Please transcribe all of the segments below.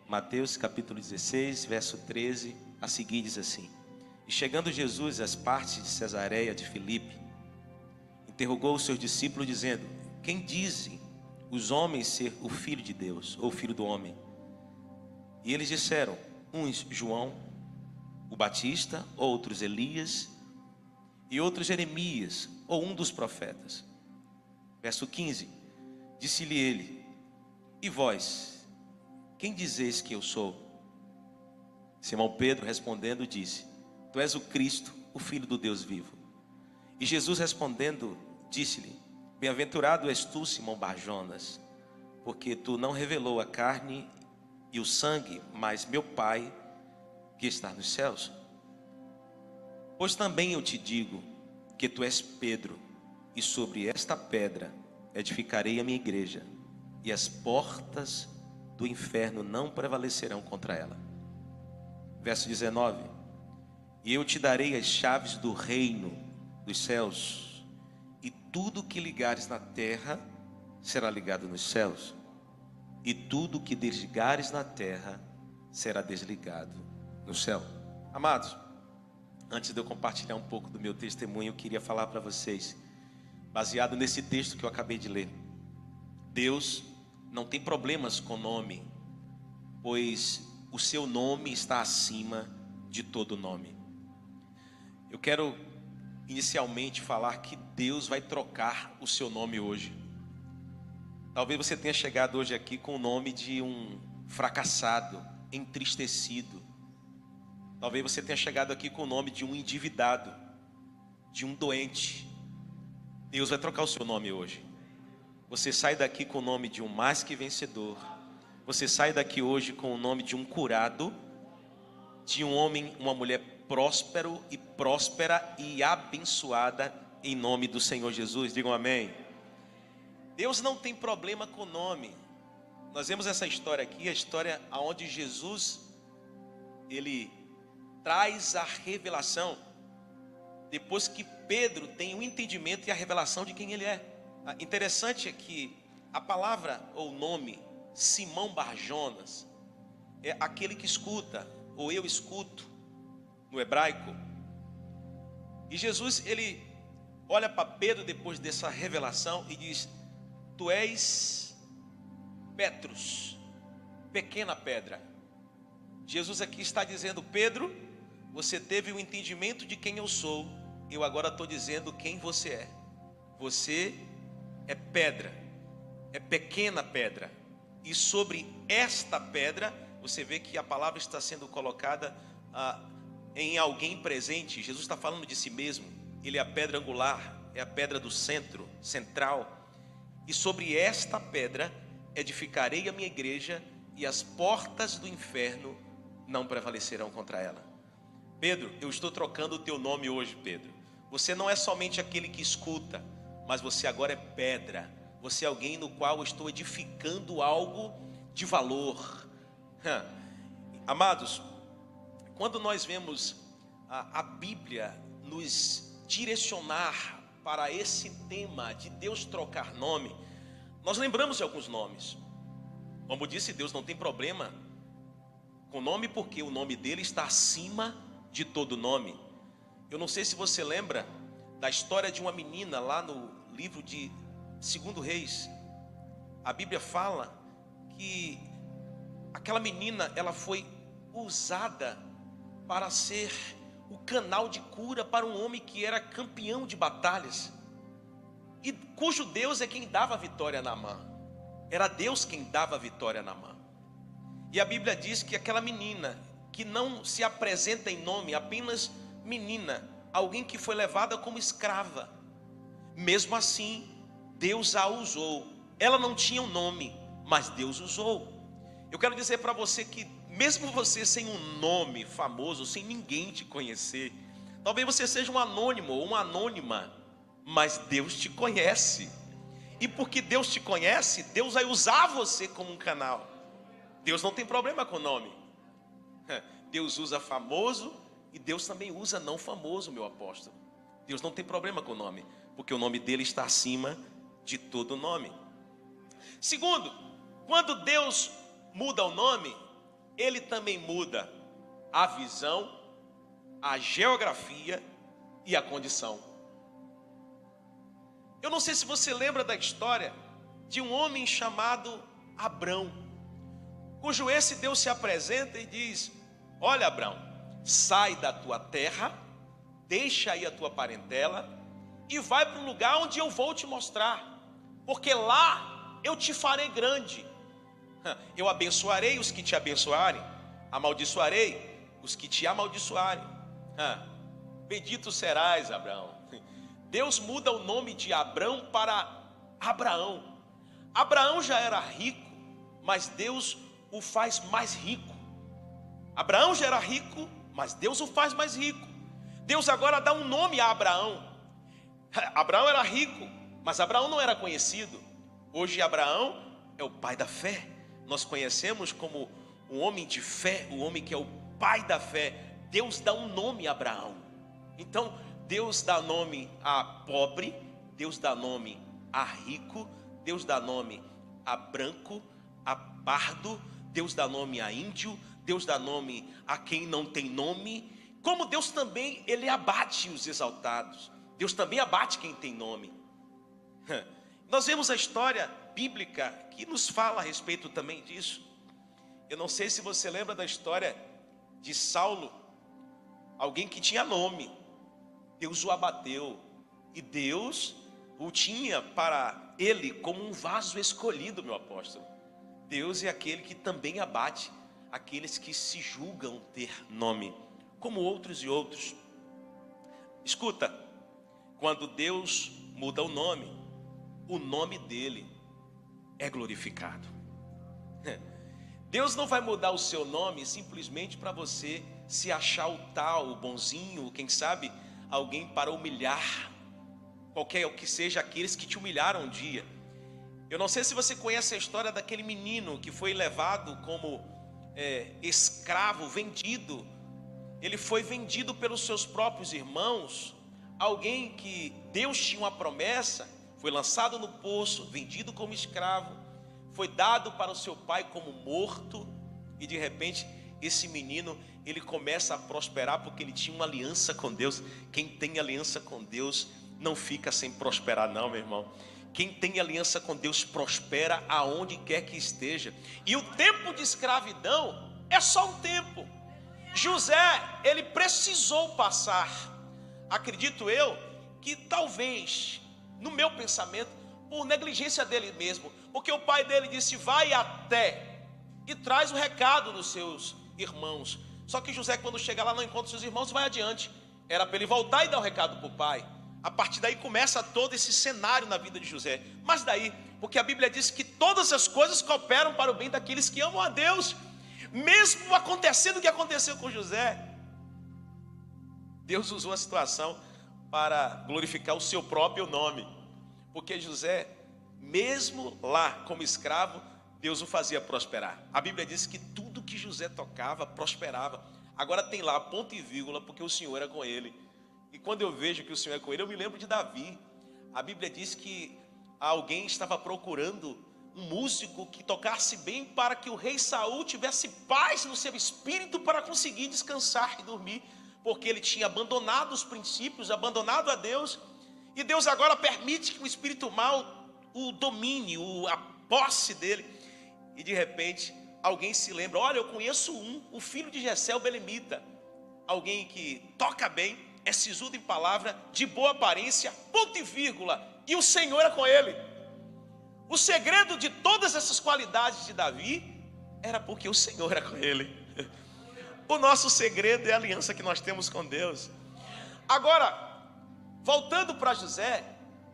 Mateus capítulo 16, verso 13, a seguir diz assim: E chegando Jesus às partes de Cesareia de Filipe, interrogou os seus discípulos dizendo: Quem dizem os homens ser o Filho de Deus, ou o Filho do Homem? E eles disseram, uns João, o Batista, outros Elias, e outros Jeremias, ou um dos profetas. Verso 15, disse-lhe ele: E vós, quem dizeis que eu sou? Simão Pedro respondendo disse: Tu és o Cristo, o Filho do Deus vivo. E Jesus respondendo disse-lhe: Bem-aventurado és tu, Simão Barjonas, porque tu não revelou a carne e o sangue, mas meu Pai que está nos céus. Pois também eu te digo que tu és Pedro, e sobre esta pedra edificarei a minha igreja, e as portas do inferno não prevalecerão contra ela. Verso 19: E eu te darei as chaves do reino dos céus, e tudo que ligares na terra será ligado nos céus, e tudo que desligares na terra será desligado no céu. Amados, antes de eu compartilhar um pouco do meu testemunho, eu queria falar para vocês, baseado nesse texto que eu acabei de ler. Deus não tem problemas com nome, pois o seu nome está acima de todo nome. Eu quero inicialmente falar que Deus vai trocar o seu nome hoje. Talvez você tenha chegado hoje aqui com o nome de um fracassado, entristecido. Talvez você tenha chegado aqui com o nome de um endividado, de um doente. Deus vai trocar o seu nome hoje. Você sai daqui com o nome de um mais que vencedor. Você sai daqui hoje com o nome de um curado, de um homem, uma mulher próspero e próspera e abençoada em nome do Senhor Jesus. Digam amém. Deus não tem problema com o nome. Nós vemos essa história aqui, a história onde Jesus, ele traz a revelação, depois que Pedro tem o entendimento e a revelação de quem ele é. Interessante é que a palavra ou nome Simão Barjonas é aquele que escuta, ou eu escuto, no hebraico. E Jesus, ele olha para Pedro depois dessa revelação e diz: Tu és Petrus, pequena pedra. Jesus aqui está dizendo: Pedro, você teve o entendimento de quem eu sou, eu agora estou dizendo quem você é. Você é pedra, é pequena pedra, e sobre esta pedra, você vê que a palavra está sendo colocada em alguém presente. Jesus está falando de si mesmo. Ele é a pedra angular, é a pedra do centro, central. E sobre esta pedra edificarei a minha igreja, e as portas do inferno não prevalecerão contra ela. Pedro, eu estou trocando o teu nome hoje, Pedro. Você não é somente aquele que escuta, mas você agora é pedra. Você é alguém no qual eu estou edificando algo de valor. Amados, quando nós vemos a Bíblia nos direcionar para esse tema de Deus trocar nome, nós lembramos de alguns nomes. Como disse, Deus não tem problema com nome, porque o nome dele está acima de todo nome. Eu não sei se você lembra da história de uma menina lá no livro de 2 Reis. A Bíblia fala que aquela menina, ela foi usada para ser o canal de cura para um homem que era campeão de batalhas, e cujo Deus é quem dava a vitória a Naamã. Era Deus quem dava a vitória a Naamã. E a Bíblia diz que aquela menina, que não se apresenta em nome, apenas menina, alguém que foi levada como escrava, mesmo assim Deus a usou. Ela não tinha um nome, mas Deus usou. Eu quero dizer para você que mesmo você sem um nome famoso, sem ninguém te conhecer, talvez você seja um anônimo ou uma anônima, mas Deus te conhece. E porque Deus te conhece, Deus vai usar você como um canal. Deus não tem problema com o nome. Deus usa famoso e Deus também usa não famoso, meu apóstolo. Deus não tem problema com o nome, porque o nome dele está acima de todo nome. Segundo, quando Deus muda o nome, Ele também muda a visão, a geografia e a condição. Eu não sei se você lembra da história de um homem chamado Abrão, cujo esse Deus se apresenta e diz: olha, Abrão, sai da tua terra, deixa aí a tua parentela e vai para um lugar onde eu vou te mostrar, porque lá eu te farei grande. Eu abençoarei os que te abençoarem, amaldiçoarei os que te amaldiçoarem. Bendito serás, Abraão. Deus muda o nome de Abrão para Abraão. Abraão já era rico, mas Deus o faz mais rico. Abraão já era rico, mas Deus o faz mais rico. Deus agora dá um nome a Abraão. Abraão era rico, mas Abraão não era conhecido. Hoje Abraão é o pai da fé. Nós conhecemos como um homem de fé, o homem que é o pai da fé. Deus dá um nome a Abraão. Então Deus dá nome a pobre, Deus dá nome a rico, Deus dá nome a branco, a pardo, Deus dá nome a índio, Deus dá nome a quem não tem nome. Como Deus também, Ele abate os exaltados. Deus também abate quem tem nome. Nós vemos a história bíblica que nos fala a respeito também disso. Eu não sei se você lembra da história de Saulo, alguém que tinha nome. Deus o abateu e Deus o tinha para ele como um vaso escolhido, meu apóstolo. Deus é aquele que também abate aqueles que se julgam ter nome, como outros e outros. Escuta, quando Deus muda o nome dele é glorificado. Deus não vai mudar o seu nome simplesmente para você se achar o tal, o bonzinho, quem sabe alguém para humilhar, qualquer que seja aqueles que te humilharam um dia. Eu não sei se você conhece a história daquele menino que foi levado como escravo, vendido. Ele foi vendido pelos seus próprios irmãos. Alguém que Deus tinha uma promessa, foi lançado no poço, vendido como escravo, foi dado para o seu pai como morto, e de repente esse menino, ele começa a prosperar porque ele tinha uma aliança com Deus. Quem tem aliança com Deus não fica sem prosperar não, meu irmão. Quem tem aliança com Deus prospera aonde quer que esteja. E o tempo de escravidão é só um tempo. José, ele precisou passar, acredito eu, que talvez, no meu pensamento, por negligência dele mesmo, porque o pai dele disse: vai até e traz o recado dos seus irmãos. Só que José, quando chega lá, não encontra seus irmãos, vai adiante. Era para ele voltar e dar o recado para o pai. A partir daí começa todo esse cenário na vida de José. Mas daí, porque a Bíblia diz que todas as coisas cooperam para o bem daqueles que amam a Deus. Mesmo acontecendo o que aconteceu com José, Deus usou a situação para glorificar o seu próprio nome. Porque José, mesmo lá como escravo, Deus o fazia prosperar. A Bíblia diz que tudo que José tocava prosperava. Agora tem lá ponto e vírgula, porque o Senhor era com ele. E quando eu vejo que o Senhor é com ele, eu me lembro de Davi. A Bíblia diz que alguém estava procurando um músico que tocasse bem para que o rei Saul tivesse paz no seu espírito para conseguir descansar e dormir, porque ele tinha abandonado os princípios, abandonado a Deus. E Deus agora permite que o espírito mau o domine, a posse dele. E de repente alguém se lembra: olha, eu conheço o filho de Jessé, o belemita, alguém que toca bem, é sisudo em palavra, de boa aparência, ponto e vírgula, e o Senhor é com ele. O segredo de todas essas qualidades de Davi era porque o Senhor era com ele. O nosso segredo é a aliança que nós temos com Deus. Agora, voltando para José,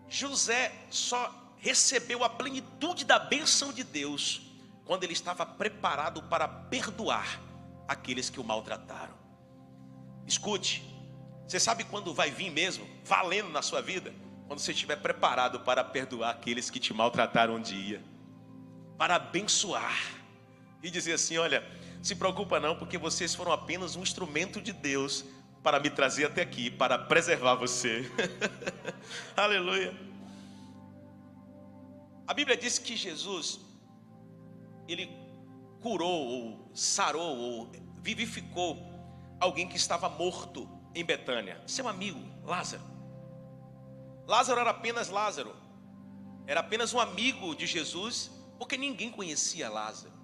José só recebeu a plenitude da bênção de Deus quando ele estava preparado para perdoar aqueles que o maltrataram. Escute, você sabe quando vai vir mesmo, valendo na sua vida? Quando você estiver preparado para perdoar aqueles que te maltrataram um dia, para abençoar e dizer assim: olha, se preocupa não, porque vocês foram apenas um instrumento de Deus para me trazer até aqui, para preservar você. Aleluia. A Bíblia diz que Jesus, ele curou, ou sarou, ou vivificou alguém que estava morto em Betânia. Seu amigo, Lázaro. Lázaro era apenas Lázaro. Era apenas um amigo de Jesus, porque ninguém conhecia Lázaro.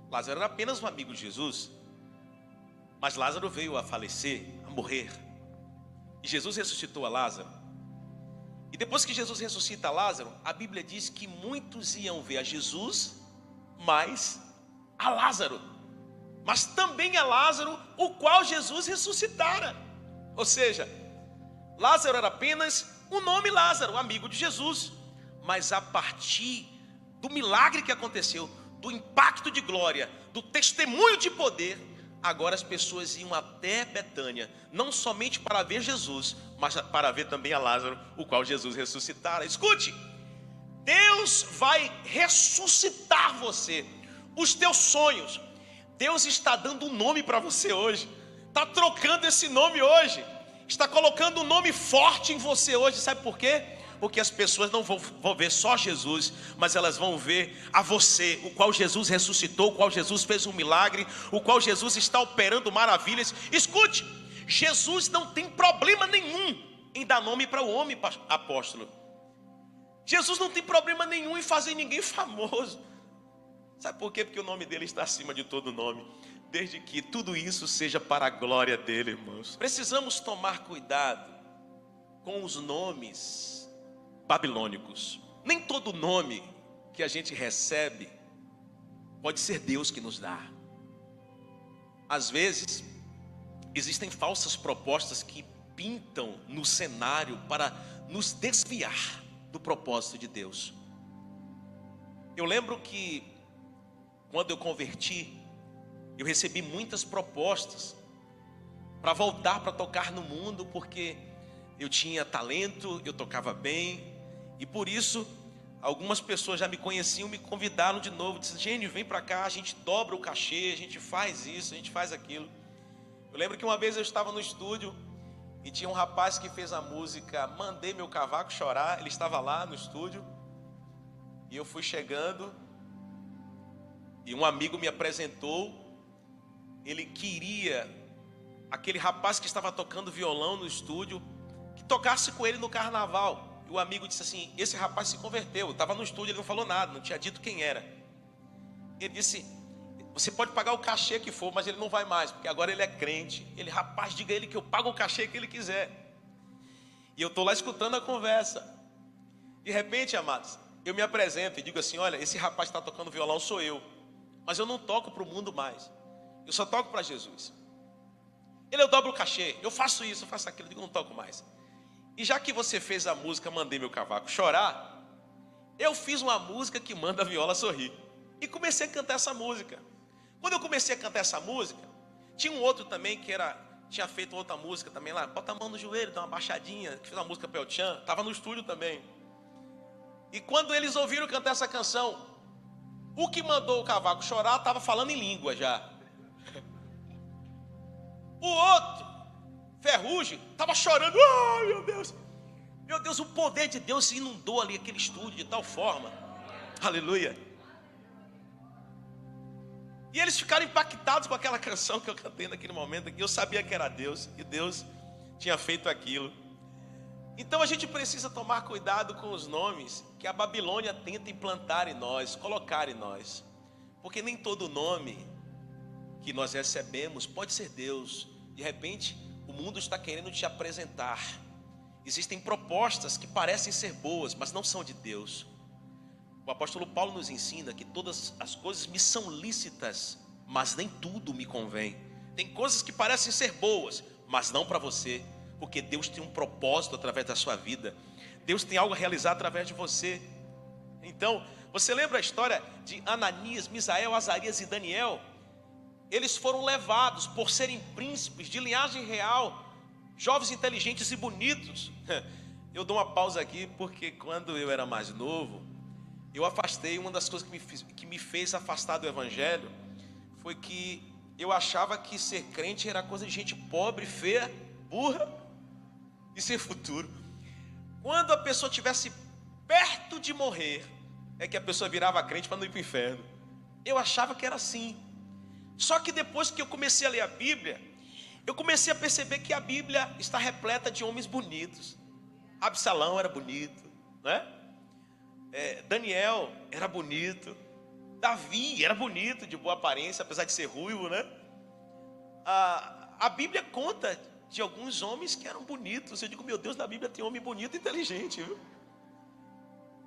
Lázaro era apenas um amigo de Jesus. Mas Lázaro veio a falecer, a morrer. E Jesus ressuscitou a Lázaro. E depois que Jesus ressuscita Lázaro, a Bíblia diz que muitos iam ver a Jesus, mas a Lázaro. Mas também a Lázaro, o qual Jesus ressuscitara. Ou seja, Lázaro era apenas o nome Lázaro, amigo de Jesus. Mas a partir do milagre que aconteceu, do impacto de glória, do testemunho de poder, agora as pessoas iam até Betânia, não somente para ver Jesus, mas para ver também a Lázaro, o qual Jesus ressuscitara. Escute, Deus vai ressuscitar você, os teus sonhos. Deus está dando um nome para você hoje, está trocando esse nome hoje, está colocando um nome forte em você hoje. Sabe por quê? Porque as pessoas não vão ver só Jesus, mas elas vão ver a você, o qual Jesus ressuscitou, o qual Jesus fez um milagre, o qual Jesus está operando maravilhas. Escute, Jesus não tem problema nenhum em dar nome para o homem, apóstolo. Jesus não tem problema nenhum em fazer ninguém famoso. Sabe por quê? Porque o nome dele está acima de todo nome. Desde que tudo isso seja para a glória dele, irmãos. Precisamos tomar cuidado com os nomes babilônicos. Nem todo nome que a gente recebe pode ser Deus que nos dá. Às vezes, existem falsas propostas que pintam no cenário para nos desviar do propósito de Deus. Eu lembro que quando eu converti, eu recebi muitas propostas para voltar para tocar no mundo, porque eu tinha talento, eu tocava bem. E por isso, algumas pessoas já me conheciam, me convidaram de novo. Disseram: Gênio, vem para cá, a gente dobra o cachê, a gente faz isso, a gente faz aquilo. Eu lembro que uma vez eu estava no estúdio e tinha um rapaz que fez a música Mandei Meu Cavaco Chorar. Ele estava lá no estúdio e eu fui chegando e um amigo me apresentou. Ele queria aquele rapaz que estava tocando violão no estúdio que tocasse com ele no carnaval. E o amigo disse assim: esse rapaz se converteu. Eu estava no estúdio, ele não falou nada, não tinha dito quem era. Ele disse: você pode pagar o cachê que for, mas ele não vai mais, porque agora ele é crente. Ele: rapaz, diga a ele que eu pago o cachê que ele quiser. E eu estou lá escutando a conversa. De repente, amados, eu me apresento e digo assim: olha, esse rapaz que está tocando violão sou eu, mas eu não toco para o mundo mais, eu só toco para Jesus. Ele: eu dobro o cachê, eu faço isso, eu faço aquilo. Eu digo: não toco mais. E já que você fez a música Mandei Meu Cavaco Chorar, eu fiz uma música que manda a viola sorrir. E comecei a cantar essa música. Quando eu comecei a cantar essa música, tinha um outro também que tinha feito outra música também lá. Bota a mão no joelho, dá uma baixadinha, que fez uma música para o Tchan, estava no estúdio também. E quando eles ouviram cantar essa canção, o que mandou o cavaco chorar estava falando em língua já. O outro, Ferrugem, estava chorando. Ai, meu Deus. Meu Deus, o poder de Deus inundou ali aquele estúdio de tal forma. Aleluia. E eles ficaram impactados com aquela canção que eu cantei naquele momento. Eu sabia que era Deus, que Deus tinha feito aquilo. Então a gente precisa tomar cuidado com os nomes que a Babilônia tenta implantar em nós, colocar em nós. Porque nem todo nome que nós recebemos pode ser Deus. De repente, o mundo está querendo te apresentar. Existem propostas que parecem ser boas, mas não são de Deus. O apóstolo Paulo nos ensina que todas as coisas me são lícitas, mas nem tudo me convém. Tem coisas que parecem ser boas, mas não para você, porque Deus tem um propósito através da sua vida. Deus tem algo a realizar através de você. Então, você lembra a história de Ananias, Misael, Azarias e Daniel? Eles foram levados por serem príncipes de linhagem real, jovens inteligentes e bonitos. Eu dou uma pausa aqui porque quando eu era mais novo, eu afastei. Uma das coisas que me fez afastar do evangelho foi que eu achava que ser crente era coisa de gente pobre, feia, burra e sem futuro. Quando a pessoa estivesse perto de morrer, é que a pessoa virava crente para não ir para o inferno. Eu achava que era assim. Só que depois que eu comecei a ler a Bíblia, eu comecei a perceber que a Bíblia está repleta de homens bonitos. Absalão era bonito, né? Daniel era bonito. Davi era bonito, de boa aparência, apesar de ser ruivo, né? A Bíblia conta de alguns homens que eram bonitos. Eu digo, meu Deus, na Bíblia tem homem bonito e inteligente, viu?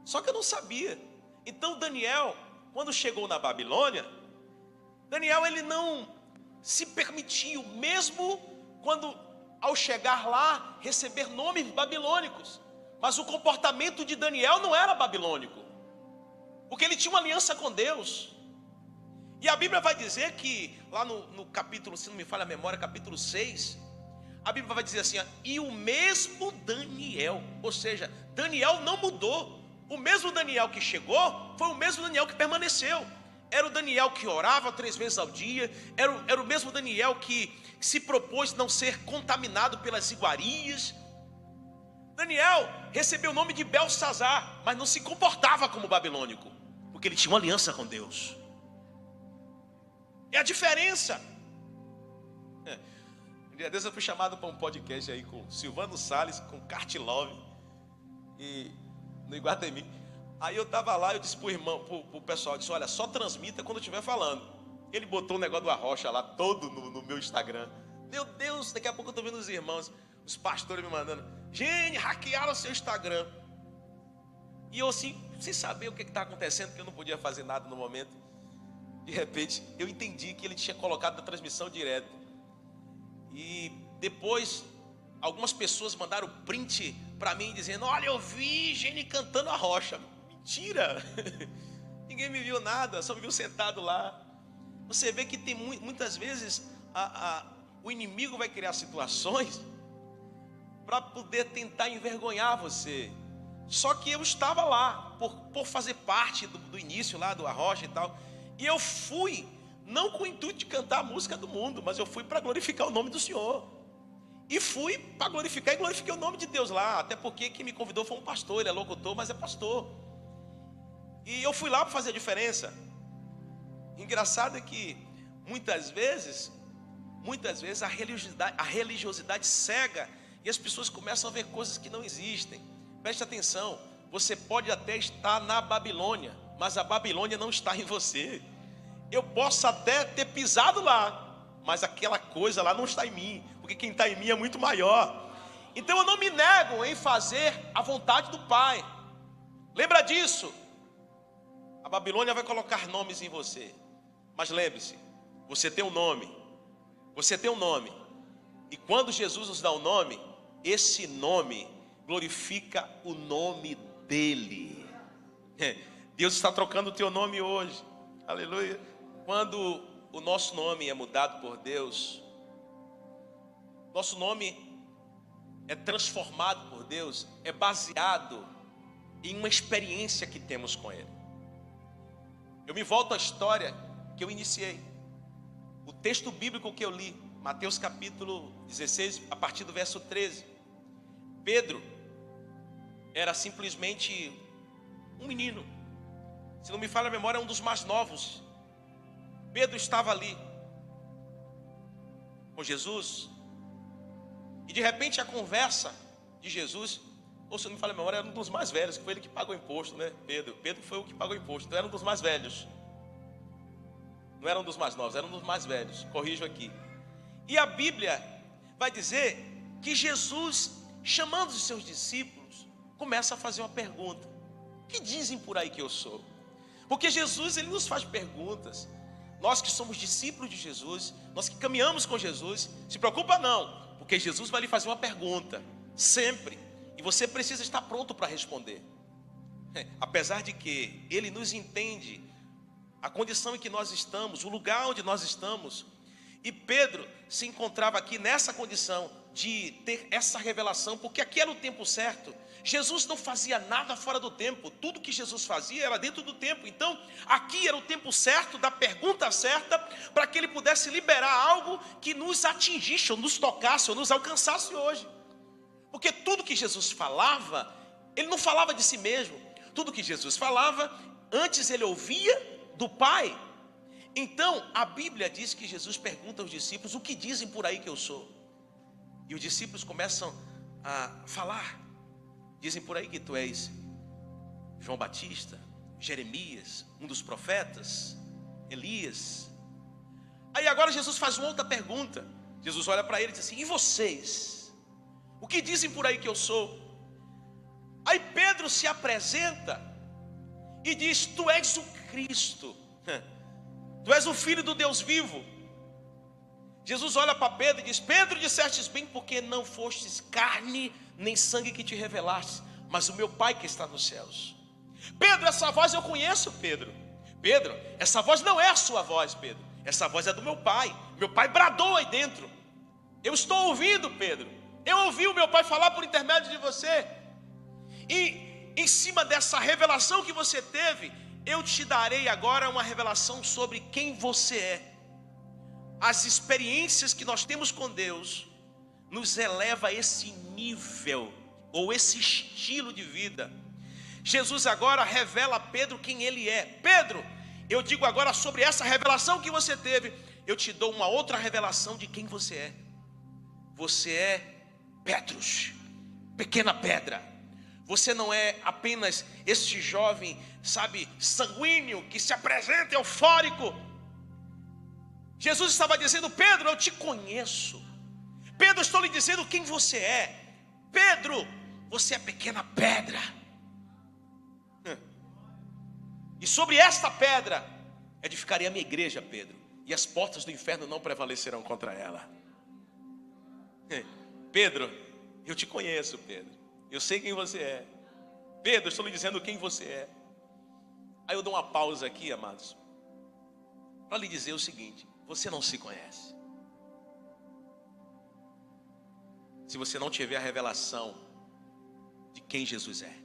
Só que eu não sabia. Então Daniel, quando chegou na Babilônia, Daniel ele não se permitiu, mesmo quando ao chegar lá, receber nomes babilônicos. Mas o comportamento de Daniel não era babilônico, porque ele tinha uma aliança com Deus. E a Bíblia vai dizer que, lá no capítulo, se não me falha a memória, capítulo 6, a Bíblia vai dizer assim, e o mesmo Daniel, ou seja, Daniel não mudou. O mesmo Daniel que chegou, foi o mesmo Daniel que permaneceu. Era o Daniel que orava 3 vezes ao dia, era o mesmo Daniel que se propôs não ser contaminado pelas iguarias. Daniel recebeu o nome de Belsazar, mas não se comportava como babilônico, porque ele tinha uma aliança com Deus. É a diferença. Um dia desses eu fui chamado para um podcast aí com Silvano Salles, com Cartilove, e no Iguatemi. Aí eu estava lá, eu disse para o irmão, para o pessoal, eu disse, olha, só transmita quando eu estiver falando. Ele botou o negócio do Arrocha lá, todo no meu Instagram. Meu Deus, daqui a pouco eu estou vendo os irmãos, os pastores me mandando, gente, hackearam o seu Instagram. E eu assim, sem saber o que está acontecendo, porque eu não podia fazer nada no momento. De repente, eu entendi que ele tinha colocado a transmissão direto. E depois, algumas pessoas mandaram print para mim, dizendo, olha, eu vi Gene cantando a rocha. Mentira! Ninguém me viu nada, só me viu sentado lá. Você vê que tem muitas vezes o inimigo vai criar situações para poder tentar envergonhar você. Só que eu estava lá, por fazer parte do início lá do Arrocha e tal. E eu fui, não com o intuito de cantar a música do mundo, mas eu fui para glorificar o nome do Senhor. E fui para glorificar e glorifiquei o nome de Deus lá. Até porque quem me convidou foi um pastor, ele é locutor, mas é pastor. E eu fui lá para fazer a diferença. Engraçado é que muitas vezes a religiosidade cega e as pessoas começam a ver coisas que não existem. Preste atenção, você pode até estar na Babilônia, mas a Babilônia não está em você. Eu posso até ter pisado lá, mas aquela coisa lá não está em mim, porque quem está em mim é muito maior. Então eu não me nego em fazer a vontade do Pai. Lembra disso? A Babilônia vai colocar nomes em você, mas lembre-se, você tem um nome. Você tem um nome. E quando Jesus nos dá um nome, esse nome glorifica o nome dele. Deus está trocando o teu nome hoje. Aleluia. Quando o nosso nome é mudado por Deus, nosso nome é transformado por Deus, é baseado em uma experiência que temos com Ele. Eu me volto à história que eu iniciei. O texto bíblico que eu li, Mateus capítulo 16, a partir do verso 13. Pedro era simplesmente um menino. Se não me falha a memória, é um dos mais novos. Pedro estava ali com Jesus. E de repente a conversa de Jesus, ou se não me falha a memória, era um dos mais velhos, que foi ele que pagou imposto, né? Pedro foi o que pagou imposto, então era um dos mais velhos. Não era um dos mais novos, era um dos mais velhos. Corrijo aqui. E a Bíblia vai dizer que Jesus, chamando os seus discípulos, começa a fazer uma pergunta. Que dizem por aí que eu sou? Porque Jesus, ele nos faz perguntas. Nós que somos discípulos de Jesus, nós que caminhamos com Jesus, se preocupa não, porque Jesus vai lhe fazer uma pergunta, sempre. E você precisa estar pronto para responder. Apesar de que Ele nos entende, a condição em que nós estamos, o lugar onde nós estamos. E Pedro se encontrava aqui nessa condição de ter essa revelação, porque aqui era o tempo certo. Jesus não fazia nada fora do tempo, tudo que Jesus fazia era dentro do tempo. Então aqui era o tempo certo, da pergunta certa, para que Ele pudesse liberar algo que nos atingisse, ou nos tocasse, ou nos alcançasse hoje. Porque tudo que Jesus falava, Ele não falava de si mesmo. Tudo que Jesus falava, antes Ele ouvia do Pai. Então, a Bíblia diz que Jesus pergunta aos discípulos: o que dizem por aí que eu sou? E os discípulos começam a falar. Dizem por aí que tu és João Batista, Jeremias, um dos profetas, Elias. Aí agora Jesus faz uma outra pergunta. Jesus olha para ele e diz assim: e vocês? O que dizem por aí que eu sou? Aí Pedro se apresenta e diz: tu és o Cristo, tu és o Filho do Deus vivo. Jesus olha para Pedro e diz: Pedro, dissestes bem, porque não fostes carne nem sangue que te revelaste, mas o meu Pai que está nos céus. Pedro, essa voz eu conheço, Pedro. Pedro, essa voz não é a sua voz, Pedro. Essa voz é do meu Pai. Meu Pai bradou aí dentro. Eu estou ouvindo, Pedro. Eu ouvi o meu Pai falar por intermédio de você. E em cima dessa revelação que você teve, eu te darei agora uma revelação sobre quem você é. As experiências que nós temos com Deus nos eleva a esse nível ou esse estilo de vida. Jesus agora revela a Pedro quem ele é. Pedro, eu digo agora sobre essa revelação que você teve, eu te dou uma outra revelação de quem você é. Você é Petrus, pequena pedra. Você não é apenas este jovem, sabe, sanguíneo, que se apresenta eufórico. Jesus estava dizendo: Pedro, eu te conheço. Pedro, estou lhe dizendo quem você é. Pedro, você é pequena pedra. E sobre esta pedra edificarei a minha igreja, Pedro, e as portas do inferno não prevalecerão contra ela. Pedro, eu te conheço, Pedro. Eu sei quem você é. Pedro, estou lhe dizendo quem você é. Aí eu dou uma pausa aqui, amados, para lhe dizer o seguinte: você não se conhece. Se você não tiver a revelação de quem Jesus é.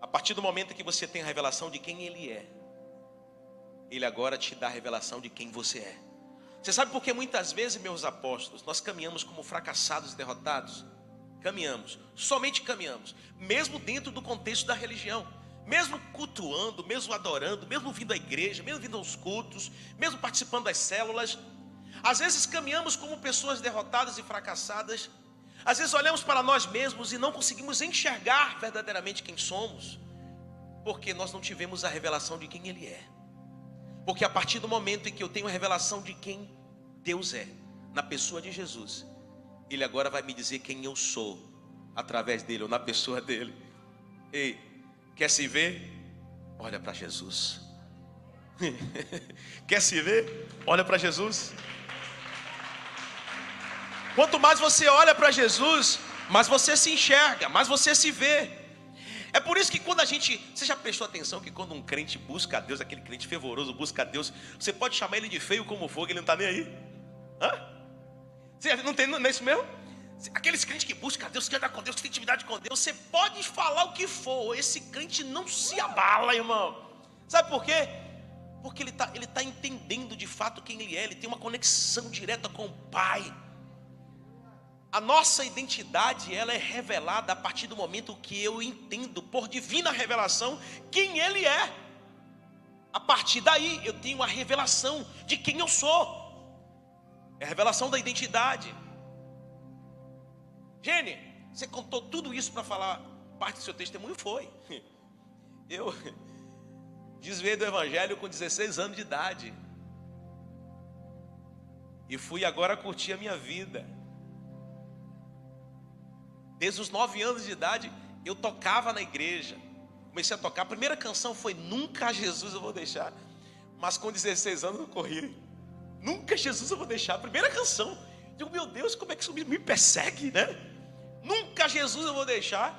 A partir do momento que você tem a revelação de quem Ele é, Ele agora te dá a revelação de quem você é. Você sabe por que muitas vezes, meus apóstolos, nós caminhamos como fracassados e derrotados? Caminhamos, somente caminhamos, mesmo dentro do contexto da religião, mesmo cultuando, mesmo adorando, mesmo vindo à igreja, mesmo vindo aos cultos, mesmo participando das células. Às vezes caminhamos como pessoas derrotadas e fracassadas. Às vezes olhamos para nós mesmos e não conseguimos enxergar verdadeiramente quem somos, porque nós não tivemos a revelação de quem Ele é. Porque a partir do momento em que eu tenho a revelação de quem Deus é, na pessoa de Jesus, Ele agora vai me dizer quem eu sou, através dele ou na pessoa dele. Ei, quer se ver? Olha para Jesus. Quer se ver? Olha para Jesus. Quanto mais você olha para Jesus, mais você se enxerga, mais você se vê. É por isso que quando a gente... Você já prestou atenção que quando um crente busca a Deus, aquele crente fervoroso busca a Deus, você pode chamar ele de feio como for, que ele não está nem aí. Hã? Você não é isso mesmo? Aqueles crentes que buscam a Deus, que andam com Deus, que tem intimidade com Deus, você pode falar o que for, esse crente não se abala, irmão. Sabe por quê? Porque ele tá entendendo de fato quem ele é, ele tem uma conexão direta com o Pai. A nossa identidade, ela é revelada a partir do momento que eu entendo, por divina revelação, quem Ele é. A partir daí, eu tenho a revelação de quem eu sou. É a revelação da identidade. Gene, você contou tudo isso para falar parte do seu testemunho? Foi. Eu desviei do evangelho com 16 anos de idade. E fui agora curtir a minha vida. Desde os 9 anos de idade, eu tocava na igreja. Comecei a tocar. A primeira canção foi Nunca Jesus eu vou deixar. Mas com 16 anos eu corri. Nunca Jesus eu vou deixar. A primeira canção. Eu digo, meu Deus, como é que isso me persegue, né? Nunca Jesus eu vou deixar.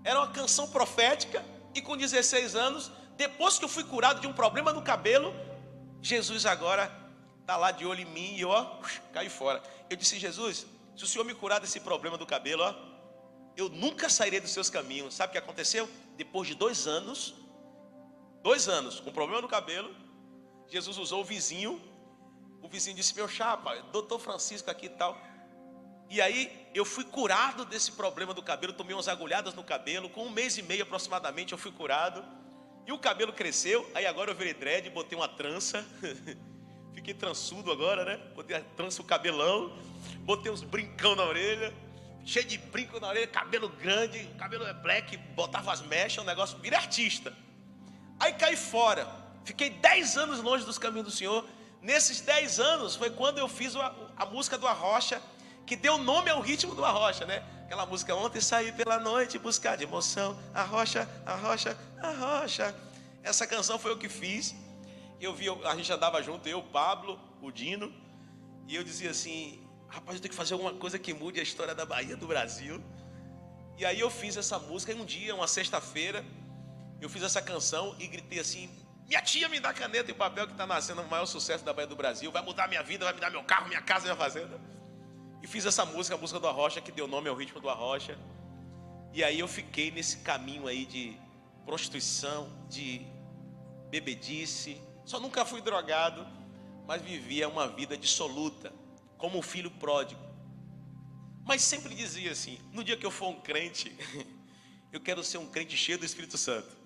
Era uma canção profética. E com 16 anos, depois que eu fui curado de um problema no cabelo, Jesus agora está lá de olho em mim e eu, caí fora. Eu disse, Jesus, se o Senhor me curar desse problema do cabelo, eu nunca sairei dos seus caminhos. Sabe o que aconteceu? Depois de 2 anos, com problema no cabelo, Jesus usou o vizinho. O vizinho disse, meu chapa, doutor Francisco aqui e tal. E aí eu fui curado desse problema do cabelo. Tomei umas agulhadas no cabelo. Com 1 mês e meio aproximadamente eu fui curado. E o cabelo cresceu, aí agora eu virei dread, botei uma trança. Fiquei trançudo agora, né? Botei a trança, o cabelão, botei uns brincão na orelha, cheio de brinco na orelha, cabelo grande, cabelo é black, botava as mechas, um negócio, virei artista. Aí caí fora, fiquei 10 anos longe dos caminhos do Senhor. Nesses 10 anos foi quando eu fiz a música do Arrocha, que deu nome ao ritmo do Arrocha, né? Aquela música, ontem saí pela noite buscar de emoção, Arrocha, Arrocha, Arrocha. Essa canção foi eu que fiz. A gente andava junto, eu, o Pablo, o Dino, e eu dizia assim, rapaz, eu tenho que fazer alguma coisa que mude a história da Bahia, do Brasil. E aí eu fiz essa música, e um dia, uma sexta-feira, eu fiz essa canção e gritei assim, minha tia me dá caneta e papel, que está nascendo o maior sucesso da Bahia do Brasil, vai mudar minha vida, vai me dar meu carro, minha casa, minha fazenda. E fiz essa música, a música do Arrocha, que deu nome ao ritmo do Arrocha. E aí eu fiquei nesse caminho aí de prostituição, de bebedice. Só nunca fui drogado, mas vivia uma vida dissoluta, como um filho pródigo. Mas sempre dizia assim, no dia que eu for um crente, eu quero ser um crente cheio do Espírito Santo.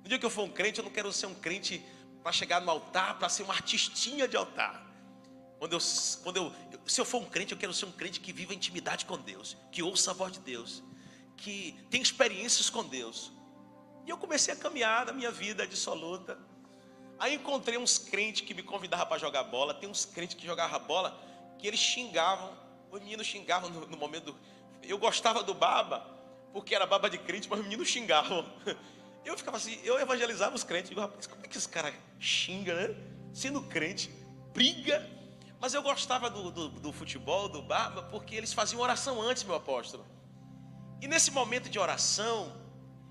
No dia que eu for um crente, eu não quero ser um crente para chegar no altar, para ser uma artistinha de altar. Se eu for um crente, eu quero ser um crente que viva intimidade com Deus, que ouça a voz de Deus, que tenha experiências com Deus. E eu comecei a caminhar na minha vida dissoluta. Aí encontrei uns crentes que me convidavam para jogar bola. Tem uns crentes que jogavam bola, que eles xingavam. Os meninos xingavam no momento. Eu gostava do baba, porque era baba de crente, mas os meninos xingavam. Eu ficava assim, eu evangelizava os crentes. Digo, rapaz, como é que esse cara xinga, né? Sendo crente, briga. Mas eu gostava do futebol, do baba, porque eles faziam oração antes, meu apóstolo. E nesse momento de oração,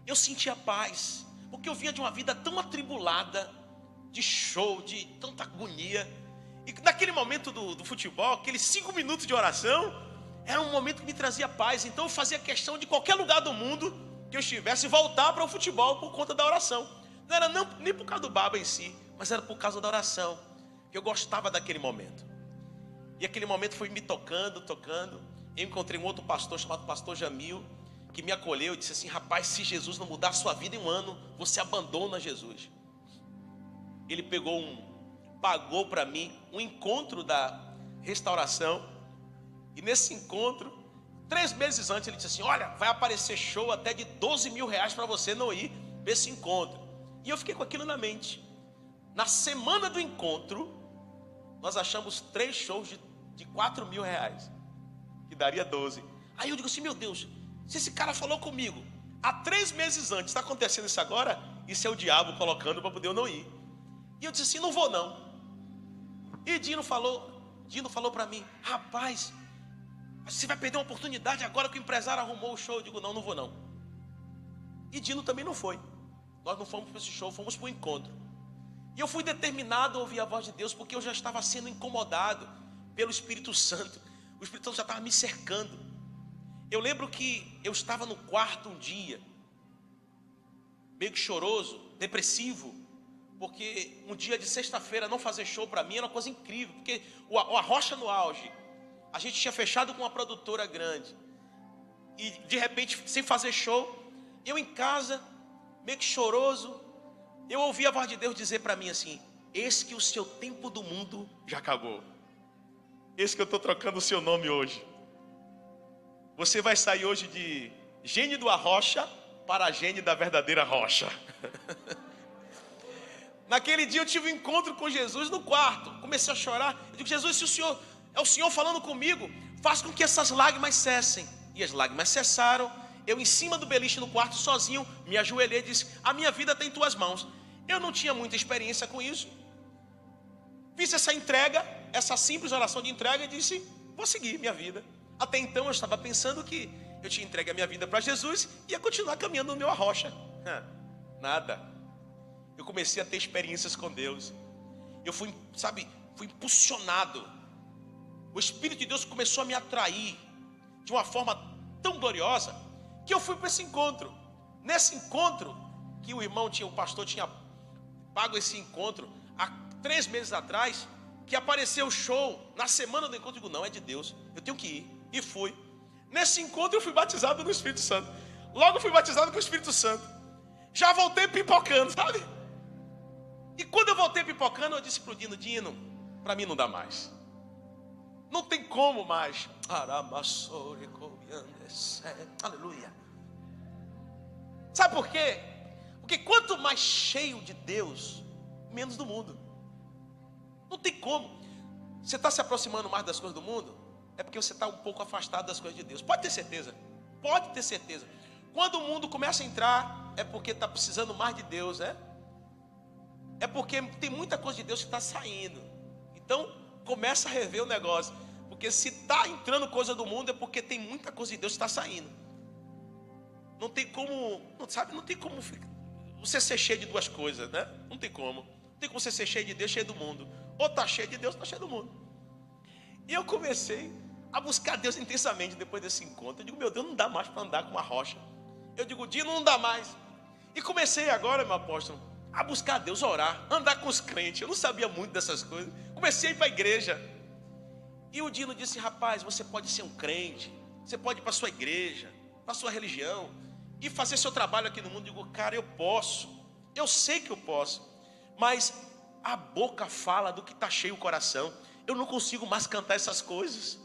eu sentia paz, porque eu vinha de uma vida tão atribulada, de show, de tanta agonia. E naquele momento do futebol, aqueles 5 minutos de oração, era um momento que me trazia paz. Então eu fazia questão de qualquer lugar do mundo que eu estivesse voltar para o futebol por conta da oração. Não era nem por causa do baba em si, mas era por causa da oração, que eu gostava daquele momento. E aquele momento foi me tocando. Eu encontrei um outro pastor chamado pastor Jamil, que me acolheu e disse assim, rapaz, se Jesus não mudar a sua vida em um ano, você abandona Jesus. Ele pagou para mim um encontro da restauração. E nesse encontro, 3 meses antes, ele disse assim, olha, vai aparecer show até de 12 mil reais para você não ir para esse encontro. E eu fiquei com aquilo na mente. Na semana do encontro, nós achamos 3 shows de 4 mil reais, que daria 12. Aí eu digo assim, meu Deus, se esse cara falou comigo há 3 meses antes, está acontecendo isso agora? Isso é o diabo colocando para poder eu não ir. E eu disse assim, não vou não. E Dino falou para mim, rapaz, você vai perder uma oportunidade agora que o empresário arrumou o show. Eu digo, não vou não. E Dino também não foi. Nós não fomos para esse show, fomos para o encontro. E eu fui determinado a ouvir a voz de Deus, porque eu já estava sendo incomodado pelo Espírito Santo. O Espírito Santo já estava me cercando. Eu lembro que eu estava no quarto um dia, meio que choroso, depressivo, porque um dia de sexta-feira não fazer show para mim era uma coisa incrível, porque o Arrocha no auge, a gente tinha fechado com uma produtora grande, e de repente, sem fazer show, eu em casa, meio que choroso, eu ouvi a voz de Deus dizer para mim assim, eis que o seu tempo do mundo já acabou, eis que eu estou trocando o seu nome hoje, você vai sair hoje de Gene do Arrocha para Gene da verdadeira rocha. Naquele dia eu tive um encontro com Jesus no quarto, comecei a chorar, eu digo, Jesus, se o Senhor, é o Senhor falando comigo, faça com que essas lágrimas cessem. E as lágrimas cessaram, eu em cima do beliche no quarto sozinho, me ajoelhei e disse, a minha vida está em tuas mãos. Eu não tinha muita experiência com isso, fiz essa entrega, essa simples oração de entrega e disse, vou seguir minha vida. Até então eu estava pensando que eu tinha entregue a minha vida para Jesus e ia continuar caminhando no meu Arrocha. Nada. Eu comecei a ter experiências com Deus. Eu fui impulsionado. O Espírito de Deus começou a me atrair de uma forma tão gloriosa que eu fui para esse encontro. Nesse encontro, que o pastor tinha pago esse encontro há 3 meses atrás, que apareceu o show na semana do encontro, eu digo, não, é de Deus, eu tenho que ir. E fui. Nesse encontro eu fui batizado no Espírito Santo. Logo fui batizado com o Espírito Santo. Já voltei pipocando, sabe? E quando eu voltei pipocando, eu disse pro Dino: Dino, para mim não dá mais. Não tem como mais. Aleluia. Sabe por quê? Porque quanto mais cheio de Deus, menos do mundo. Não tem como. Você está se aproximando mais das coisas do mundo, é porque você está um pouco afastado das coisas de Deus. Pode ter certeza. Pode ter certeza. Quando o mundo começa a entrar, é porque está precisando mais de Deus, né? É porque tem muita coisa de Deus que está saindo. Então, começa a rever o negócio. Porque se está entrando coisa do mundo, é porque tem muita coisa de Deus que está saindo. Não tem como, sabe? Não tem como você ser cheio de duas coisas, né? Não tem como. Não tem como você ser cheio de Deus, cheio do mundo. Ou está cheio de Deus, ou está cheio do mundo. E eu comecei a buscar Deus intensamente depois desse encontro. Eu digo: meu Deus, não dá mais para andar com uma rocha. Eu digo: Dino, não dá mais. E comecei agora, meu apóstolo, a buscar Deus, orar, andar com os crentes. Eu não sabia muito dessas coisas. Comecei a ir para a igreja. E o Dino disse: rapaz, você pode ser um crente, você pode ir para a sua igreja, para a sua religião, e fazer seu trabalho aqui no mundo. Eu digo: cara, eu posso, eu sei que eu posso, mas a boca fala do que está cheio o coração. Eu não consigo mais cantar essas coisas,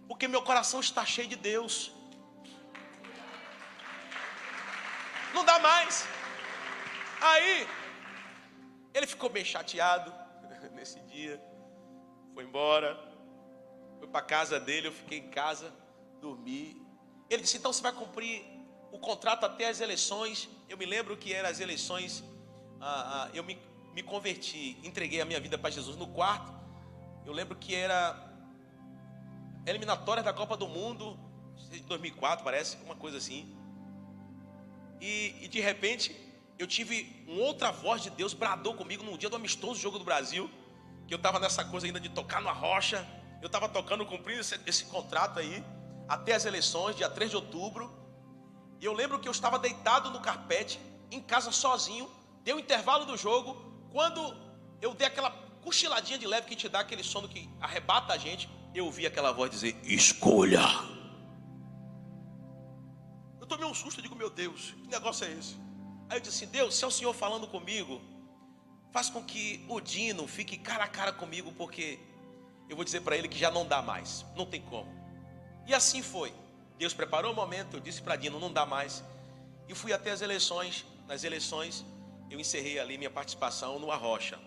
porque meu coração está cheio de Deus. Não dá mais. Aí, ele ficou bem chateado nesse dia, foi embora, foi para a casa dele, eu fiquei em casa, dormi. Ele disse: então você vai cumprir o contrato até as eleições. Eu me lembro que eram as eleições, eu me converti, entreguei a minha vida para Jesus no quarto. Eu lembro que era eliminatórias da Copa do Mundo, de 2004 parece, uma coisa assim. E de repente, eu tive uma outra voz de Deus, bradou comigo num dia do amistoso jogo do Brasil, que eu estava nessa coisa ainda de tocar numa rocha. Eu estava tocando, cumprindo esse contrato aí, até as eleições, dia 3 de outubro. E eu lembro que eu estava deitado no carpete, em casa sozinho, deu o intervalo do jogo. Quando eu dei aquela cochiladinha de leve que te dá aquele sono que arrebata a gente, eu ouvi aquela voz dizer: escolha. Eu tomei um susto, eu digo: meu Deus, que negócio é esse? Aí eu disse assim: Deus, se é o Senhor falando comigo, faz com que o Dino fique cara a cara comigo, porque eu vou dizer para ele que já não dá mais, não tem como. E assim foi. Deus preparou o momento, eu disse para Dino: não dá mais. E fui até as eleições. Nas eleições, eu encerrei ali minha participação no Arrocha.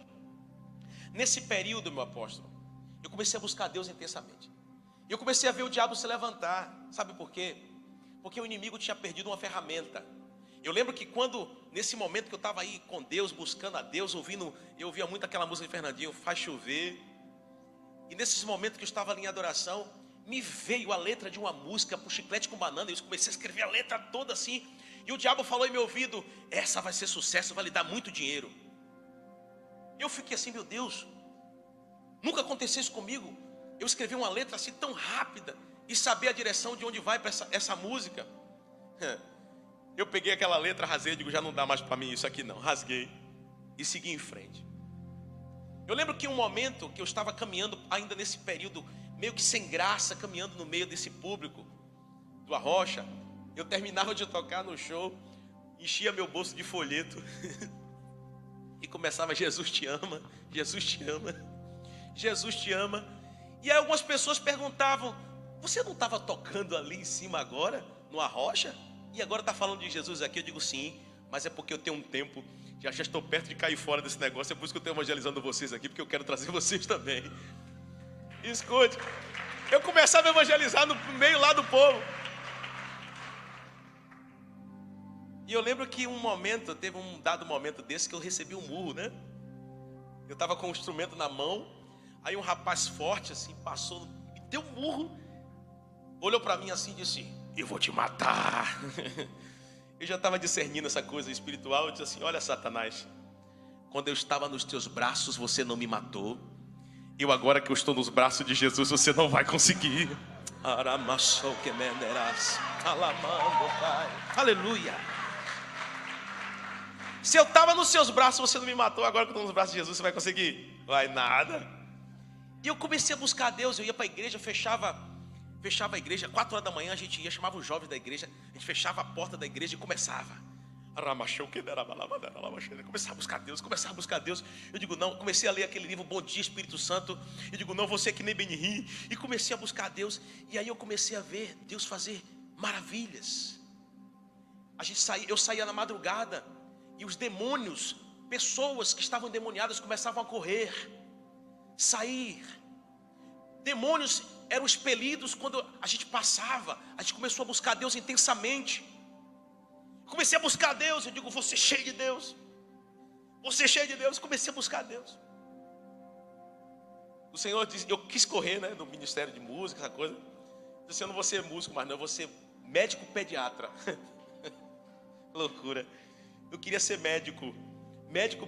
Nesse período, meu apóstolo, eu comecei a buscar Deus intensamente. Eu comecei a ver o diabo se levantar. Sabe por quê? Porque o inimigo tinha perdido uma ferramenta. Eu lembro que quando, nesse momento que eu estava aí com Deus, buscando a Deus, eu ouvia muito aquela música de Fernandinho, Faz Chover. E nesses momentos que eu estava ali em adoração, me veio a letra de uma música pro Chiclete com Banana. E eu comecei a escrever a letra toda assim. E o diabo falou em meu ouvido: essa vai ser sucesso, vai lhe dar muito dinheiro. Eu fiquei assim: meu Deus, nunca aconteceu isso comigo. Eu escrevi uma letra assim tão rápida e saber a direção de onde vai para essa música. Eu peguei aquela letra, rasguei, digo: já não dá mais para mim isso aqui não. Rasguei e segui em frente. Eu lembro que um momento que eu estava caminhando ainda nesse período meio que sem graça, caminhando no meio desse público do Arrocha, eu terminava de tocar no show, enchia meu bolso de folheto e começava: Jesus te ama, Jesus te ama, Jesus te ama. E aí algumas pessoas perguntavam: você não estava tocando ali em cima agora, no Arrocha? E agora está falando de Jesus aqui? Eu digo: sim, mas é porque eu tenho um tempo, já estou perto de cair fora desse negócio, é por isso que eu estou evangelizando vocês aqui, porque eu quero trazer vocês também. Escute, eu começava a evangelizar no meio lá do povo. E eu lembro que teve um dado momento desse que eu recebi um murro, né? Eu estava com o instrumento na mão, aí um rapaz forte assim passou, me deu um murro, olhou para mim assim e disse: eu vou te matar. Eu já estava discernindo essa coisa espiritual. Eu disse assim: olha, Satanás, quando eu estava nos teus braços você não me matou, eu agora que eu estou nos braços de Jesus você não vai conseguir. Aleluia. Se eu estava nos seus braços você não me matou, agora que eu estou nos braços de Jesus você vai conseguir? Vai nada. E eu comecei a buscar a Deus. Eu ia para a igreja, fechava a igreja, 4 horas da manhã a gente ia, chamava os jovens da igreja, a gente fechava a porta da igreja e começava: Começar a buscar Deus. Eu digo, não, comecei a ler aquele livro Bom Dia Espírito Santo. Eu digo, não, você que nem Benihim. E comecei a buscar Deus. E aí eu comecei a ver Deus fazer maravilhas. Eu saía na madrugada e os demônios, pessoas que estavam endemoniadas, começavam a correr, sair. Demônios eram expelidos quando a gente passava. A gente começou a buscar Deus intensamente. Comecei a buscar Deus. Eu digo, você cheio de Deus. Você cheio de Deus. Comecei a buscar Deus. O Senhor disse, eu quis correr, né, no ministério de música, essa coisa. Eu disse, eu não vou ser músico, mas não, eu vou ser médico pediatra. Loucura. Eu queria ser médico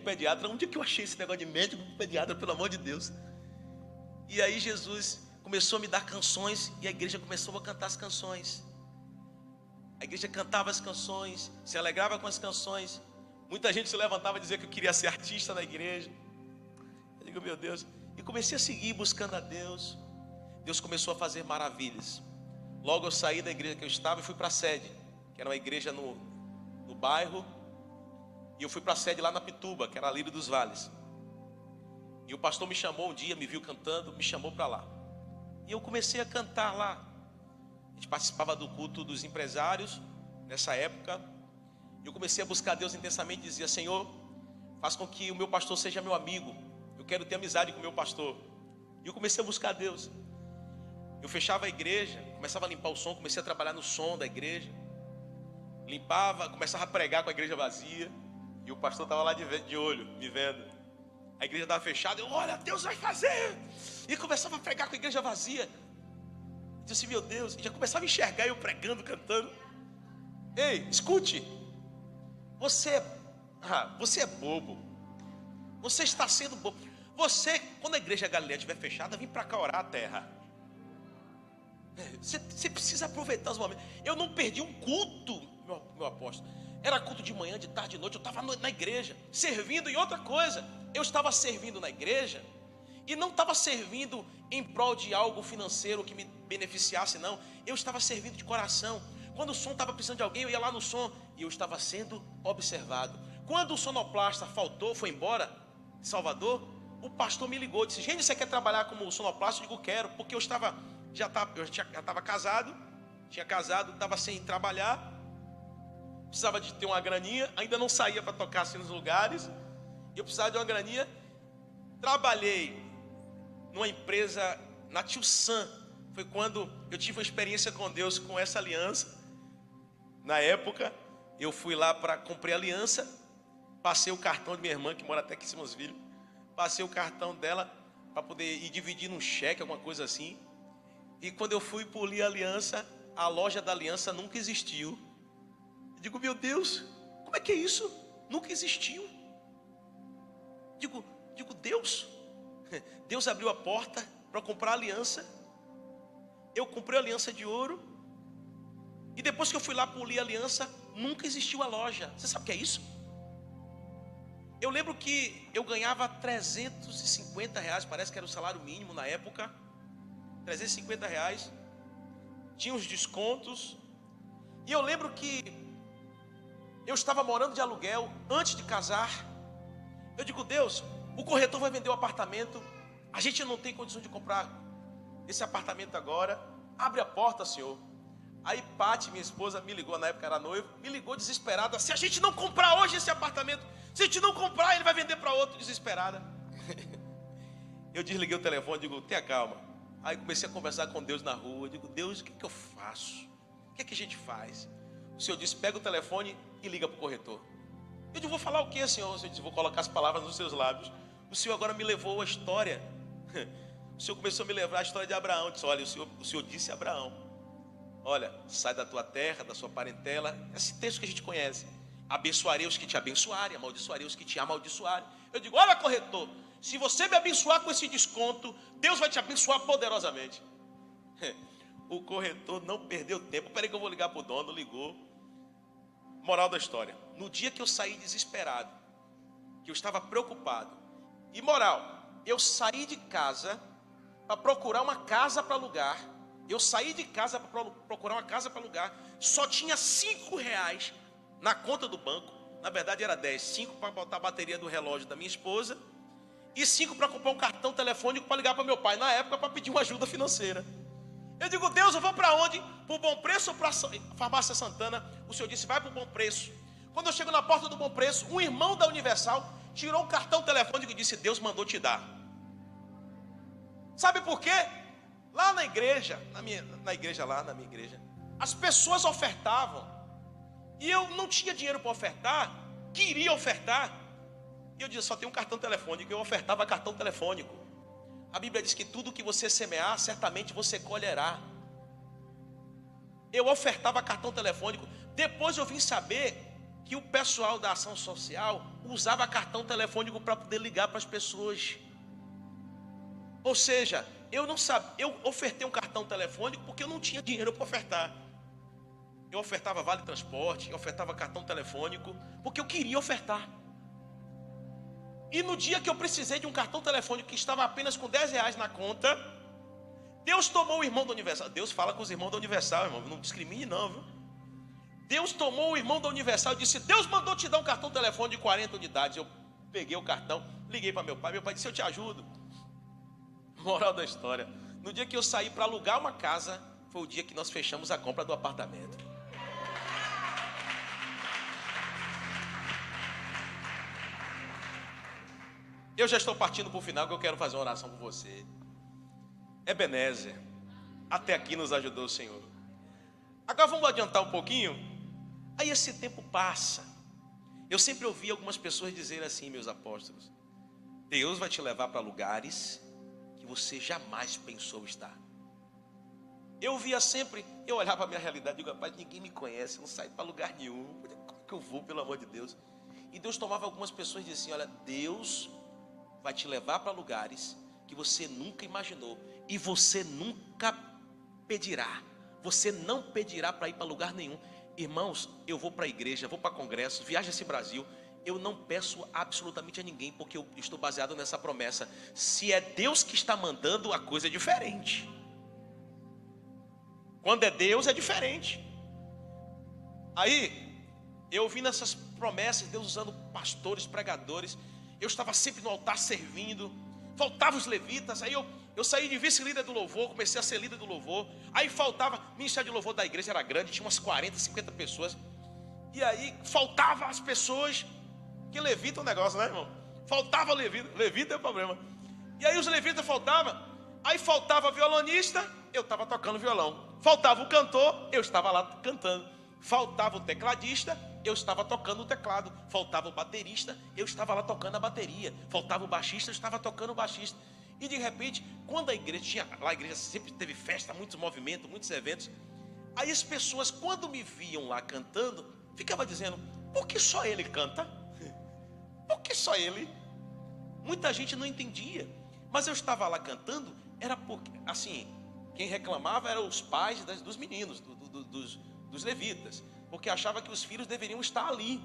pediatra. Onde é que eu achei esse negócio de médico pediatra, pelo amor de Deus? E aí Jesus começou a me dar canções e a igreja começou a cantar as canções. A igreja cantava as canções, se alegrava com as canções. Muita gente se levantava e dizia que eu queria ser artista na igreja. Eu digo, meu Deus. E comecei a seguir buscando a Deus. Deus começou a fazer maravilhas. Logo eu saí da igreja que eu estava e fui para a sede, que era uma igreja no bairro. E eu fui para a sede lá na Pituba, que era a Lírio dos Vales. E o pastor me chamou um dia, me viu cantando, me chamou para lá. E eu comecei a cantar lá. A gente participava do culto dos empresários, nessa época. Eu comecei a buscar Deus intensamente e dizia, Senhor, faz com que o meu pastor seja meu amigo. Eu quero ter amizade com o meu pastor. E eu comecei a buscar Deus. Eu fechava a igreja, começava a limpar o som, comecei a trabalhar no som da igreja. Limpava, começava a pregar com a igreja vazia. E o pastor estava lá de olho, me vendo. A igreja estava fechada, eu, olha, Deus vai fazer. E começava a pregar com a igreja vazia. Eu disse, meu Deus, e já começava a enxergar eu pregando, cantando. Ei, escute. Você é bobo. Você está sendo bobo. Você, quando a igreja Galileia estiver fechada, vem para cá orar a terra. Você precisa aproveitar os momentos. Eu não perdi um culto, meu apóstolo. Era culto de manhã, de tarde, de noite. Eu estava na igreja, servindo. E outra coisa, eu estava servindo na igreja e não estava servindo em prol de algo financeiro que me beneficiasse, não. Eu estava servindo de coração. Quando o som estava precisando de alguém, eu ia lá no som e eu estava sendo observado. Quando o sonoplasta faltou, foi embora de Salvador, o pastor me ligou, disse, gente, você quer trabalhar como sonoplasta? Eu digo, quero, porque eu já estava casado, estava sem trabalhar, precisava de ter uma graninha, ainda não saía para tocar assim nos lugares, eu precisava de uma graninha. Trabalhei numa empresa na Tio Sam, foi quando eu tive uma experiência com Deus, com essa aliança. Na época, eu fui lá para comprei a aliança, passei o cartão de minha irmã, que mora até aqui em Simõesville, passei o cartão dela para poder ir dividir num cheque, alguma coisa assim. E quando eu fui polir a aliança, a loja da aliança nunca existiu. Eu digo, meu Deus, como é que é isso? Nunca existiu. Digo, Deus abriu a porta para comprar a aliança. Eu comprei a aliança de ouro. E depois que eu fui lá polir a aliança, nunca existiu a loja. Você sabe o que é isso? Eu lembro que eu ganhava R$350, parece que era o salário mínimo na época. R$350. Tinha uns descontos. E eu lembro que eu estava morando de aluguel antes de casar. Eu digo, Deus, o corretor vai vender o apartamento. A gente não tem condição de comprar esse apartamento agora. Abre a porta, Senhor. Aí Pati, minha esposa, me ligou, na época era noiva, me ligou desesperada. Se a gente não comprar hoje esse apartamento, se a gente não comprar, ele vai vender para outro, desesperada. Eu desliguei o telefone, digo, tenha calma. Aí comecei a conversar com Deus na rua. Eu digo, Deus, o que eu faço? O que a gente faz? O Senhor disse, pega o telefone e liga para o corretor. Eu digo, vou falar o que, Senhor? O Senhor disse, vou colocar as palavras nos seus lábios. O Senhor agora me levou a história. O Senhor começou a me levar a história de Abraão. Disse, olha, o Senhor disse a Abraão, olha, sai da tua terra, da sua parentela. Esse texto que a gente conhece. Abençoarei os que te abençoarem, amaldiçoarei os que te amaldiçoarem. Eu digo, olha, corretor, se você me abençoar com esse desconto, Deus vai te abençoar poderosamente. O corretor não perdeu tempo. Peraí que eu vou ligar para o dono. Ligou. Moral da história, no dia que eu saí desesperado, que eu estava preocupado, e moral, eu saí de casa para procurar uma casa para alugar. Eu saí de casa para procurar uma casa para alugar. Só tinha R$5 na conta do banco. Na verdade era 10, 5 para botar a bateria do relógio da minha esposa e 5 para comprar um cartão telefônico para ligar para meu pai, na época, para pedir uma ajuda financeira. Eu digo, Deus, eu vou para onde? Para o Bom Preço ou para a Farmácia Santana? O Senhor disse, vai para o Bom Preço. Quando eu chego na porta do Bom Preço, um irmão da Universal tirou um cartão telefônico e disse, Deus mandou te dar. Sabe por quê? Lá na igreja, na minha igreja, as pessoas ofertavam. E eu não tinha dinheiro para ofertar, queria ofertar. E eu disse, só tem um cartão telefônico. Eu ofertava cartão telefônico. A Bíblia diz que tudo que você semear, certamente você colherá. Eu ofertava cartão telefônico. Depois eu vim saber que o pessoal da ação social usava cartão telefônico para poder ligar para as pessoas. Ou seja, eu não sabia, eu ofertei um cartão telefônico porque eu não tinha dinheiro para ofertar. Eu ofertava vale transporte, eu ofertava cartão telefônico, porque eu queria ofertar. E no dia que eu precisei de um cartão telefônico que estava apenas com R$10 na conta, Deus tomou o irmão da Universal. Deus fala com os irmãos da Universal, irmão, não discrimine não, viu? Deus tomou o irmão da Universal e disse, Deus mandou te dar um cartão telefônico de 40 unidades. Eu peguei o cartão, liguei para meu pai disse, eu te ajudo. Moral da história, no dia que eu saí para alugar uma casa, foi o dia que nós fechamos a compra do apartamento. Eu já estou partindo para o final, que eu quero fazer uma oração por você. Ebenezer, até aqui nos ajudou o Senhor. Agora vamos adiantar um pouquinho. Aí esse tempo passa. Eu sempre ouvi algumas pessoas dizer assim, meus apóstolos, Deus vai te levar para lugares que você jamais pensou estar. Eu via sempre, eu olhava para a minha realidade e digo, rapaz, ninguém me conhece, eu não saio para lugar nenhum. Como que eu vou, pelo amor de Deus? E Deus tomava algumas pessoas e dizia assim, olha, Deus vai te levar para lugares que você nunca imaginou e você nunca pedirá. Você não pedirá para ir para lugar nenhum. Irmãos, eu vou para a igreja, vou para congresso, viajo esse Brasil. Eu não peço absolutamente a ninguém, porque eu estou baseado nessa promessa. Se é Deus que está mandando, a coisa é diferente. Quando é Deus, é diferente. Aí, eu vi nessas promessas, Deus usando pastores, pregadores. Eu estava sempre no altar servindo. Faltavam os levitas. Aí eu saí de vice-líder do louvor, comecei a ser líder do louvor. Aí faltava, o ministério de louvor da igreja era grande, tinha umas 40, 50 pessoas. E aí faltava as pessoas, que levita o negócio, né, irmão? Faltava levita é o problema. E aí os levitas faltavam. Aí faltava violonista, eu estava tocando violão. Faltava o cantor, eu estava lá cantando. Faltava o tecladista, eu estava tocando o teclado. Faltava o baterista, eu estava lá tocando a bateria. Faltava o baixista, eu estava tocando o baixista. E de repente, quando a igreja tinha, lá a igreja sempre teve festa, muitos movimentos, muitos eventos. Aí as pessoas, quando me viam lá cantando, ficavam dizendo, por que só ele canta? Por que só ele? Muita gente não entendia. Mas eu estava lá cantando, era porque, assim, quem reclamava eram os pais dos meninos, dos levitas, porque achava que os filhos deveriam estar ali.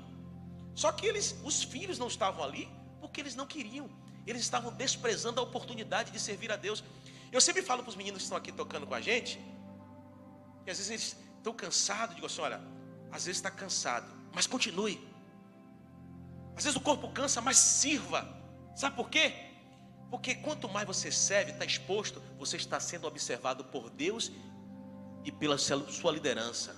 Só que os filhos não estavam ali porque eles não queriam. Eles estavam desprezando a oportunidade de servir a Deus. Eu sempre falo para os meninos que estão aqui tocando com a gente, que às vezes eles estão cansados. Digo assim, olha, às vezes está cansado, mas continue. Às vezes o corpo cansa, mas sirva. Sabe por quê? Porque quanto mais você serve, está exposto, você está sendo observado por Deus e pela sua liderança.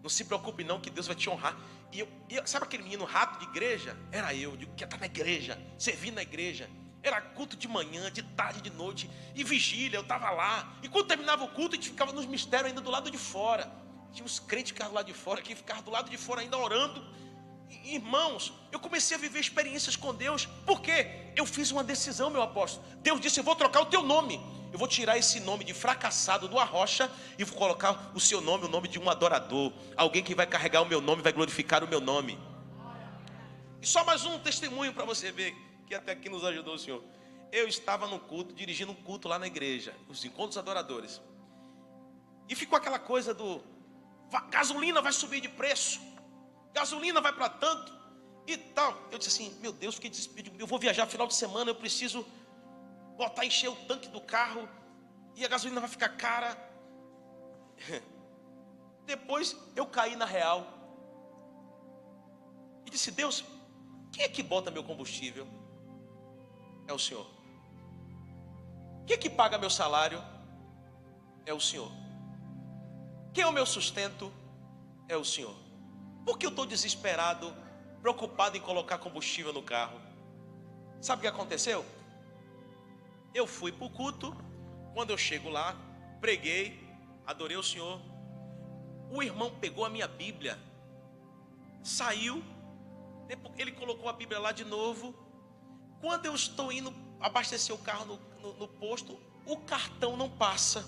Não se preocupe não, que Deus vai te honrar. E sabe aquele menino rato de igreja? Era eu, que ia estar na igreja, servir na igreja. Era culto de manhã, de tarde, de noite. E vigília, eu estava lá. E quando terminava o culto, a gente ficava nos mistérios ainda do lado de fora. Tinha uns crentes que ficavam do lado de fora, que ficavam do lado de fora ainda orando. Irmãos, eu comecei a viver experiências com Deus. Por quê? Eu fiz uma decisão, meu apóstolo. Deus disse, eu vou trocar o teu nome. Eu vou tirar esse nome de fracassado do Arrocha e vou colocar o seu nome, o nome de um adorador. Alguém que vai carregar o meu nome, vai glorificar o meu nome. E só mais um testemunho para você ver que até aqui nos ajudou o Senhor. Eu estava no culto, dirigindo um culto lá na igreja, os encontros adoradores. E ficou aquela coisa do gasolina vai subir de preço. Gasolina vai para tanto e tal. Eu disse assim, meu Deus, fiquei desesperado. Eu vou viajar final de semana, eu preciso botar, encher o tanque do carro e a gasolina vai ficar cara. Depois eu caí na real. e disse: Deus, quem é que bota meu combustível? É o Senhor. Quem é que paga meu salário? É o Senhor. Quem é o meu sustento? É o Senhor. Por que eu estou desesperado, preocupado em colocar combustível no carro? Sabe o que aconteceu? Eu fui para o culto. Quando eu chego lá, preguei, adorei o Senhor. O irmão pegou a minha Bíblia, saiu, ele colocou a Bíblia lá de novo. Quando eu estou indo abastecer o carro no posto, o cartão não passa.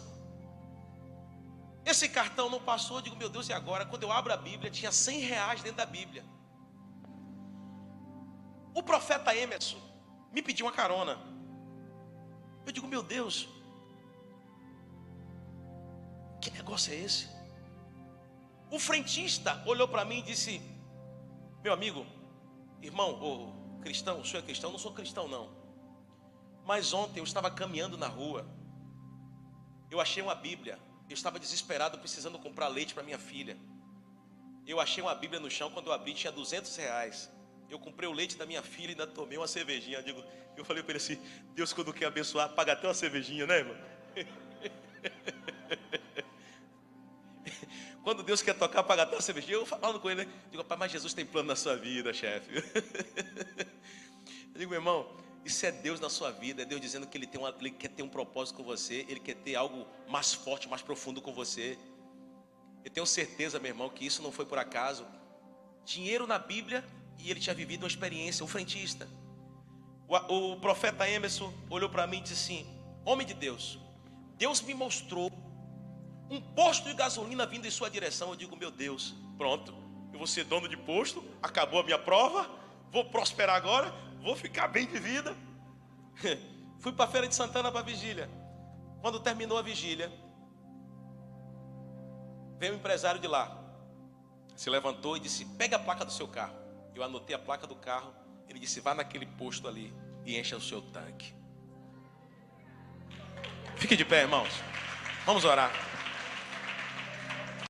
Esse cartão não passou. Eu digo: meu Deus, e agora? Quando eu abro a Bíblia, tinha R$100 dentro da Bíblia. O profeta Emerson me pediu uma carona. Eu digo: meu Deus, que negócio é esse? O frentista olhou para mim e disse: meu amigo, irmão, cristão, o senhor é cristão? Eu não sou cristão não. Mas ontem eu estava caminhando na rua, eu achei uma Bíblia. Eu estava desesperado, precisando comprar leite para minha filha. Eu achei uma Bíblia no chão. Quando eu abri, tinha R$200. Eu comprei o leite da minha filha e ainda tomei uma cervejinha. Eu falei para ele assim: Deus, quando quer abençoar, paga até uma cervejinha, né, irmão? Quando Deus quer tocar, paga até uma cervejinha. Eu falando com ele, né? Digo: pai, mas Jesus tem plano na sua vida, chefe. Eu digo: meu irmão, isso é Deus na sua vida. É Deus dizendo que Ele quer ter um propósito com você. Ele quer ter algo mais forte, mais profundo com você. Eu tenho certeza, meu irmão, que isso não foi por acaso. Dinheiro na Bíblia, e ele tinha vivido uma experiência, um frentista. O profeta Emerson olhou para mim e disse assim: homem de Deus, Deus me mostrou um posto de gasolina vindo em sua direção. Eu digo: meu Deus, pronto, eu vou ser dono de posto, acabou a minha prova, vou prosperar agora, vou ficar bem de vida. Fui para a Feira de Santana para a vigília. Quando terminou a vigília, veio um empresário de lá, se levantou e disse: pega a placa do seu carro. Eu anotei a placa do carro. Ele disse: vá naquele posto ali e encha o seu tanque. Fique de pé, irmãos, vamos orar.